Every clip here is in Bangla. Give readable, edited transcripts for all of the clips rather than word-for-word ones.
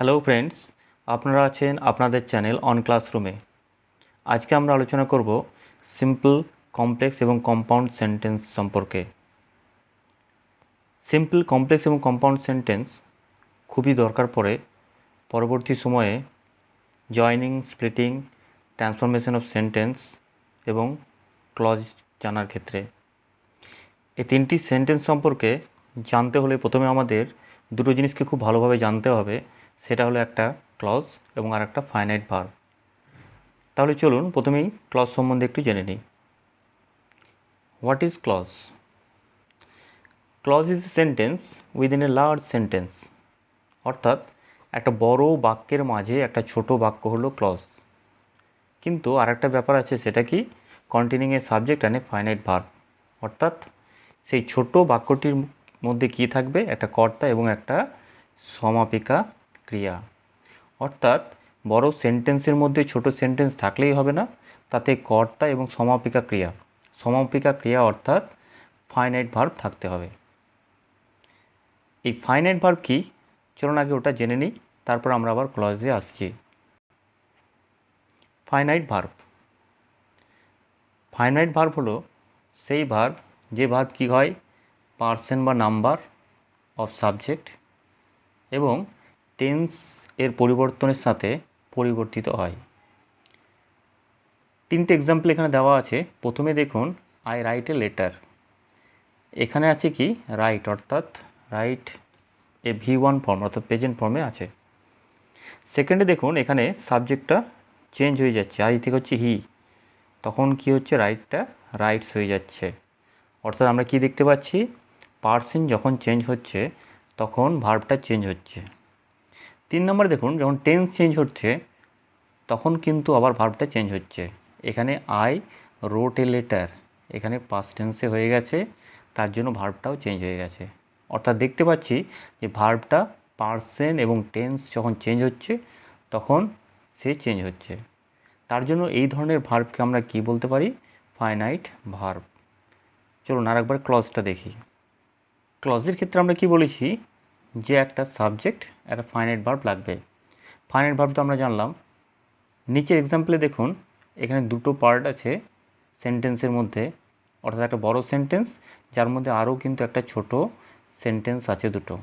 হ্যালো ফ্রেন্ডস, আপনারা আছেন আপনাদের চ্যানেল অন ক্লাসরুমে। আজকে আমরা আলোচনা করব সিম্পল, কমপ্লেক্স এবং কম্পাউন্ড সেন্টেন্স সম্পর্কে। সিম্পল, কমপ্লেক্স এবং কম্পাউন্ড সেন্টেন্স খুবই দরকার পড়ে পরবর্তী সময়ে joining, splitting, transformation of sentence এবং ক্লজ জানার ক্ষেত্রে। এই তিনটি সেন্টেন্স সম্পর্কে জানতে হলে প্রথমে আমাদের দুটো জিনিসকে খুব ভালোভাবে জানতে হবে। সেটা হলো একটা ক্লজ এবং আর একটা ফাইনাইট ভার্ব। তাহলে চলুন প্রথমেই ক্লজ সম্বন্ধে একটু জেনে নিই। What is clause? Clause is a sentence within a large sentence. অর্থাৎ একটা বড় বাক্যের মাঝে একটা ছোট বাক্য হলো ক্লজ। কিন্তু আর একটা ব্যাপার আছে, সেটা কি? Containing A subject and a finite verb. অর্থাৎ সেই ছোট বাক্যটির মধ্যে কি থাকবে? একটা কর্তা এবং একটা সমাপিকা ক্রিয়া। অর্থাৎ বড় সেন্টেন্সের মধ্যে ছোট সেন্টেন্স থাকলেই হবে না, তাতে কর্তা এবং সমাপিকা ক্রিয়া, সমাপিকা ক্রিয়া অর্থাৎ ফাইনাইট ভার্ব থাকতে হবে। এই ফাইনাইট ভার্ব কি? চলুন আগে ওটা জেনে নিই, তারপর আমরা আবার ক্লজে আসছি। Finite verb. ফাইনাইট ভার্ব হলো সেই ভার্ব যে ভার্ব কি হয়? পার্সন বা নাম্বার অফ সাবজেক্ট এবং টেন্স এর পরিবর্তনের সাথে পরিবর্তিত হয়। তিনটে এক্সাম্পল এখানে দেওয়া আছে। প্রথমে দেখুন, আই রাইট এ লেটার। এখানে আছে কি? রাইট, অর্থাৎ রাইট এ V1 ফর্ম অর্থাৎ প্রেজেন্ট ফর্মে আছে। সেকেন্ডে দেখুন, এখানে সাবজেক্টটা চেঞ্জ হয়ে যাচ্ছে, আই থেকে হচ্ছে হি, তখন কি হচ্ছে? রাইটটা রাইটস হয়ে যাচ্ছে। অর্থাৎ আমরা কি দেখতে পাচ্ছি? পার্সন যখন চেঞ্জ হচ্ছে তখন ভার্বটা চেঞ্জ হচ্ছে। 3 নম্বরে দেখুন, যখন টেন্স চেঞ্জ হচ্ছে তখন কিন্তু আবার ভার্বটা চেঞ্জ হচ্ছে। এখানে আই রোট এ লেটার, এখানে পাস্ট টেন্সে হয়ে গেছে, তার জন্য ভার্বটাও চেঞ্জ হয়ে গেছে। অর্থাৎ দেখতে পাচ্ছি যে ভার্বটা পার্সন এবং টেন্স যখন চেঞ্জ হচ্ছে তখন সে চেঞ্জ হচ্ছে। তার জন্য এই ধরনের ভার্বকে আমরা কি বলতে পারি? Finite verb. চলুন আরেকবার ক্লজটা দেখি। ক্লজের ক্ষেত্রে আমরা কি বলেছি? যে একটা সাবজেক্ট, একটা ফাইনাইট ভার্ব লাগবে। ফাইনাইট ভার্ব তো আমরা জানলাম। নিচের এক্সাম্পলে দেখুন, এখানে দুটো পার্ট আছে সেন্টেন্সের মধ্যে, অর্থাৎ একটা বড় সেন্টেন্স যার মধ্যে আরও কিন্তু একটা ছোট সেন্টেন্স আছে দুটো।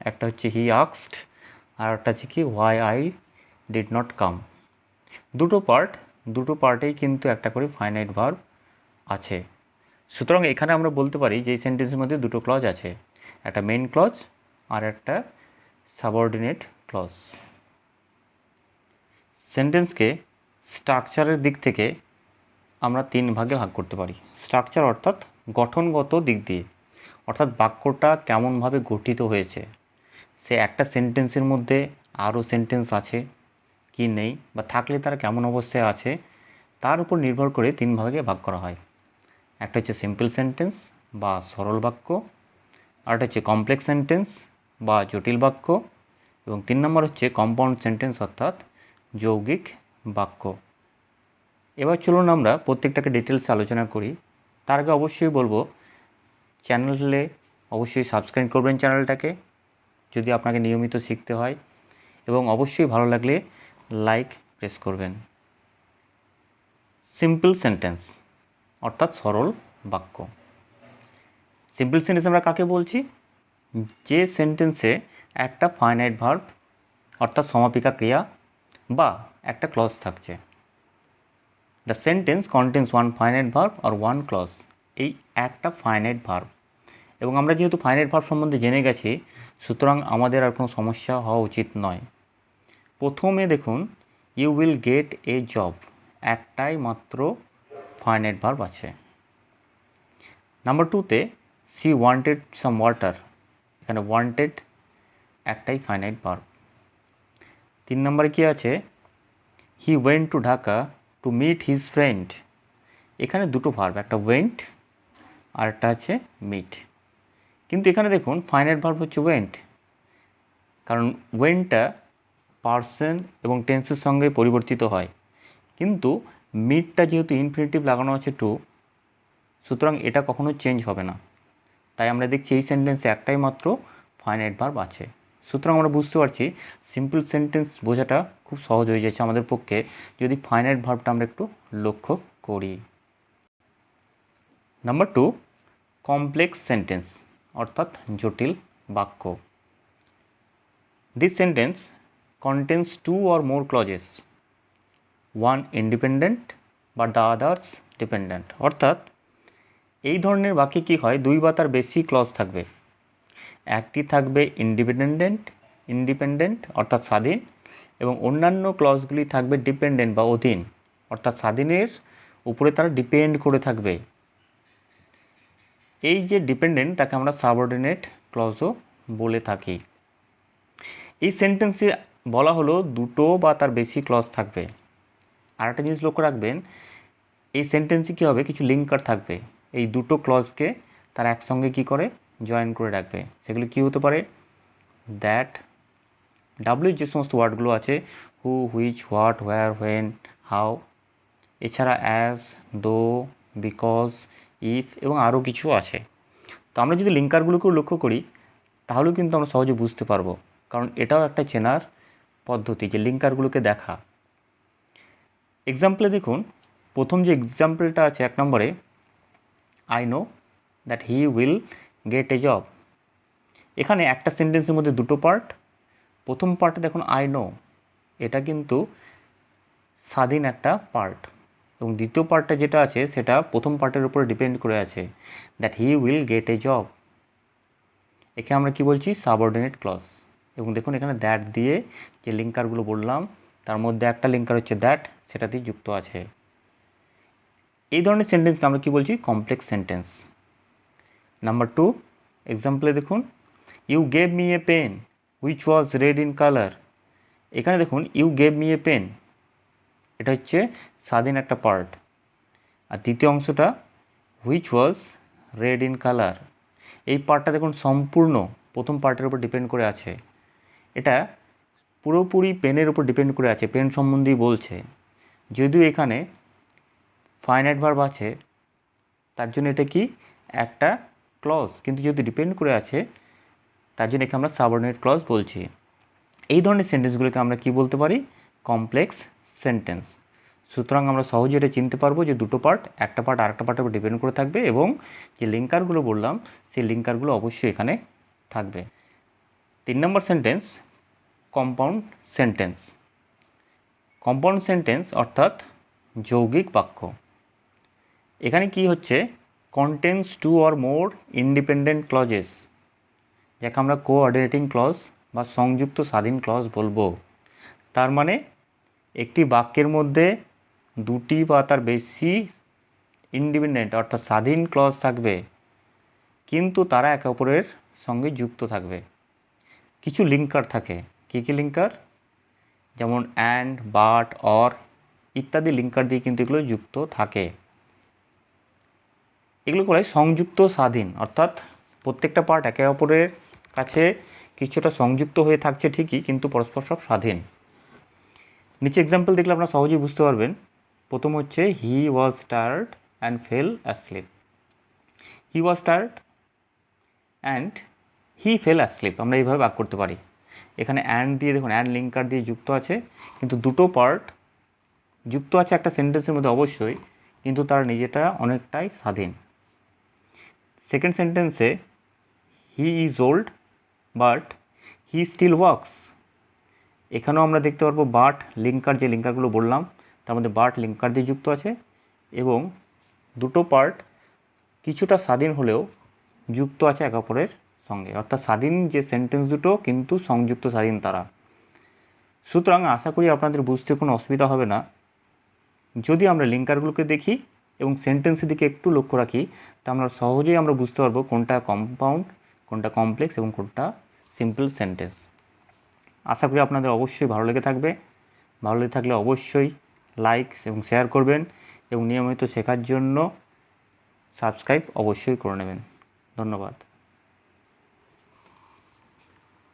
একটা হচ্ছে হি আস্কড, আর একটা আছে কি? Why I did not come. দুটো পার্টেই কিন্তু একটা করে ফাইনাইট ভার্ব আছে। সুতরাং এখানে আমরা বলতে পারি যে এই সেন্টেন্সের মধ্যে দুটো ক্লজ আছে, একটা মেইন ক্লজ আর একটা সাবঅর্ডিনেট ক্লজ। সেন্টেন্সকে স্ট্রাকচারের দিক থেকে আমরা 3 ভাগে ভাগ করতে পারি। স্ট্রাকচার অর্থাৎ গঠনগত দিক দিয়ে, অর্থাৎ বাক্যটা কেমনভাবে গঠিত হয়েছে, সে একটা সেন্টেন্সের মধ্যে আরও সেন্টেন্স আছে কি নেই, বা থাকলে তারা কেমন অবস্থায় আছে, তার উপর নির্ভর করে 3 ভাগে ভাগ করা হয়। একটা হচ্ছে সিম্পল সেন্টেন্স বা সরল বাক্য, আরেকটা হচ্ছে কমপ্লেক্স সেন্টেন্স বা জটিল বাক্য, এবং 3 নম্বর হচ্ছে কম্পাউন্ড সেন্টেন্স অর্থাৎ যৌগিক বাক্য। এবার চলুন আমরা প্রত্যেকটাকে ডিটেলসে আলোচনা করি। তার আগে অবশ্যই বলবো, চ্যানেলে অবশ্যই সাবস্ক্রাইব করবেন চ্যানেলটাকে যদি আপনাকে নিয়মিত শিখতে হয়, এবং অবশ্যই ভালো লাগলে লাইক প্রেস করবেন। সিম্পল সেন্টেন্স অর্থাৎ সরল বাক্য। সিম্পল সেন্টেন্স আমরা কাকে বলছি? যে সেন্টেন্সে একটা ফাইনাইট ভার্ব অর্থাৎ সমাপিকা ক্রিয়া বা একটা ক্লজ থাকছে। The sentence contains one finite verb আর ওয়ান ক্লজ। এই একটা ফাইনাইট ভার্ব, এবং আমরা যেহেতু ফাইনাইট ভার্ব সম্বন্ধে জেনে গেছি, সুতরাং আমাদের আর কোনো সমস্যা হওয়া উচিত নয়। প্রথমে দেখুন, you will get a job, একটাই মাত্র ফাইনাইট ভার্ব আছে। নাম্বার 2তে সি ওয়ান্টেড সাম ওয়াটার, এখানে ওয়ান্টেড একটাই ফাইনাইট ভার্ব। 3 নম্বরে কি আছে? He went to Dhaka to meet his friend, এখানে দুটো ভার্ব, একটা ওয়েন্ট আর একটা আছে মিট। কিন্তু এখানে দেখুন ফাইনাইট ভার্ব হচ্ছে ওয়েন্ট, কারণ ওয়েন্টটা পার্সন এবং টেন্সের সঙ্গে পরিবর্তিত হয়, কিন্তু মিটটা যেহেতু ইনফিনিটিভ লাগানো আছে টু, সুতরাং এটা কখনো চেঞ্জ হবে না। তাই আমরা দেখছি এই সেন্টেন্সে একটাই মাত্র ফাইনাইট ভার্ব আছে। সুতরাং আমরা বুঝতে পারছি সিম্পল সেন্টেন্স বোঝাটা খুব সহজ হয়ে যাচ্ছে আমাদের পক্ষে যদি ফাইনাইট ভার্বটা আমরা একটু লক্ষ্য করি। নাম্বার 2, কমপ্লেক্স সেন্টেন্স অর্থাৎ জটিল বাক্য। This sentence contains 2 or more clauses, one independent but the others dependent। অর্থাৎ এই ধরনের বাক্যে কী হয়, 2 বা তার বেশি ক্লজ থাকবে, একটি থাকবে ইন্ডিপেন্ডেন্ট অর্থাৎ স্বাধীন, এবং অন্যান্য ক্লজগুলি থাকবে ডিপেন্ডেন্ট বা অধীন অর্থাৎ স্বাধীনের উপরে তারা ডিপেন্ড করে থাকবে। এই যে ডিপেন্ডেন্ট তাকে আমরা সাবঅর্ডিনেট ক্লজও বলে থাকি। এই সেন্টেন্সে বলা হলো 2 বা তার বেশি ক্লজ থাকবে। আর একটা জিনিস লক্ষ্য রাখবেন, এই সেন্টেন্সে কী হবে, কিছু লিঙ্কার থাকবে, এই 2 ক্লজকে তারা একসঙ্গে কী করে জয়েন করে রাখবে। সেগুলি কী হতে পারে, দ্যাট, ডাব্লিউ যে সমস্ত ওয়ার্ডগুলো আছে, who, which, what, where, when, how, এছাড়া অ্যাজ, দো, বিকজ, ইফ এবং আরও কিছু আছে। তো আমরা যদি লিঙ্কারগুলোকেও লক্ষ্য করি তাহলেও কিন্তু আমরা সহজে বুঝতে পারবো, কারণ এটাও একটা চেনার পদ্ধতি যে লিঙ্কারগুলোকে দেখা। এক্সাম্পলে দেখুন, প্রথম যে এক্সাম্পলটা আছে 1 নম্বরে, I know that he will get a job. এখানে একটা সেন্টেন্সের মধ্যে 2 পার্ট। প্রথম পার্টে দেখুন আই নো, এটা কিন্তু স্বাধীন একটা পার্ট, এবং দ্বিতীয় পার্টটা যেটা আছে সেটা প্রথম পার্টের উপরে ডিপেন্ড করে আছে, that he will get a job. একে আমরা কি বলছি, সাবঅর্ডিনেট ক্লজ। এবং দেখুন এখানে দ্যাট দিয়ে যে লিঙ্কারগুলো বললাম তার মধ্যে একটা লিঙ্কার হচ্ছে দ্যাট, সেটাতেই যুক্ত আছে। এই ধরনের সেন্টেন্সকে আমরা কি বলছি, কমপ্লেক্স সেন্টেন্স। নাম্বার 2 এক্সাম্পলে দেখুন, you gave me a pen which was red in colour. এখানে দেখুন you gave me a pen, এটা হচ্ছে স্বাধীন একটা পার্ট। আর দ্বিতীয় অংশটা which was red in colour, এই পার্টটা দেখুন সম্পূর্ণ প্রথম পার্টের উপর ডিপেন্ড করে আছে। এটা পুরোপুরি পেনের উপর ডিপেন্ড করে আছে, পেন সম্বন্ধেই বলছে। যদিও এখানে ফাইনাইট ভার্ব আছে তার জন্য এটা কি একটা ক্লজ, কিন্তু যেহেতু ডিপেন্ড করে আছে তার জন্য এখানে আমরা সাবঅর্ডিনেট ক্লজ বলছি। এই ধরনের সেন্টেন্সগুলোকে আমরা কি বলতে পারি, কমপ্লেক্স সেন্টেন্স। সুতরাং আমরা সহজে এটা চিনতে পারবো যে 2 পার্ট, একটা পার্ট আরেকটা পার্টের উপর ডিপেন্ড করে থাকবে, এবং যে লিঙ্কারগুলো বললাম সেই লিঙ্কারগুলো অবশ্যই এখানে থাকবে। 3 নম্বর sentence, compound sentence. Compound sentence অর্থাৎ যৌগিক বাক্য। এখানে কি হচ্ছে, contains 2 or more independent clauses, যাকে আমরা কোঅর্ডিনেটিং ক্লজ বা সংযুক্ত স্বাধীন ক্লজ বলবো। তার মানে একটি বাক্যের মধ্যে 2টি বা তার বেশি ইন্ডিপেন্ডেন্ট অর্থাৎ স্বাধীন ক্লজ থাকবে, কিন্তু তারা একে অপরের সঙ্গে যুক্ত থাকবে। কিছু লিঙ্কার থাকে, কী কী লিঙ্কার, যেমন অ্যান্ড, বাট, অর ইত্যাদি লিঙ্কার দিয়ে কিন্তু এগুলো যুক্ত থাকে। এগুলো করে সংযুক্ত স্বাধীন, অর্থাৎ প্রত্যেকটা পার্ট একে অপরের কাছে কিছুটা সংযুক্ত হয়ে থাকছে ঠিকই, কিন্তু পরস্পর সব স্বাধীন। নিচে এক্সাম্পল দেখলে আপনারা সহজেই বুঝতে পারবেন। প্রথম হচ্ছে he was tired and fell asleep. He was tired and he fell asleep, আমরা এইভাবে ভাগ করতে পারি। এখানে অ্যান্ড দিয়ে দেখুন, অ্যান্ড লিঙ্কার দিয়ে যুক্ত আছে, কিন্তু 2 পার্ট যুক্ত আছে একটা সেন্টেন্সের মধ্যে অবশ্যই, কিন্তু তার নিজেটা অনেকটাই স্বাধীন। সেকেন্ড সেন্টেন্সে he is old but he still works. এখানেও আমরা দেখতে পারবো বাট লিঙ্কার, যে লিঙ্কারগুলো বললাম তার মধ্যে বাট লিঙ্কার দিয়ে যুক্ত আছে, এবং 2 পার্ট কিছুটা স্বাধীন হলেও যুক্ত আছে একে অপরের সঙ্গে, অর্থাৎ স্বাধীন যে সেন্টেন্স দুটো কিন্তু সংযুক্ত স্বাধীন তারা। সুতরাং আশা করি আপনাদের বুঝতে কোনো অসুবিধা হবে না। যদি আমরা লিঙ্কারগুলোকে দেখি এবং সেন্টেন্সের দিকে একটু লক্ষ্য রাখি, তা আমরা সহজেই আমরা বুঝতে পারবো কোনটা কম্পাউন্ড, কোনটা কমপ্লেক্স এবং কোনটা সিম্পল সেন্টেন্স। আশা করি আপনাদের অবশ্যই ভালো লেগে থাকবে। ভালো লেগে থাকলে অবশ্যই লাইক এবং শেয়ার করবেন, এবং নিয়মিত শেখার জন্য সাবস্ক্রাইব অবশ্যই করে নেবেন। ধন্যবাদ।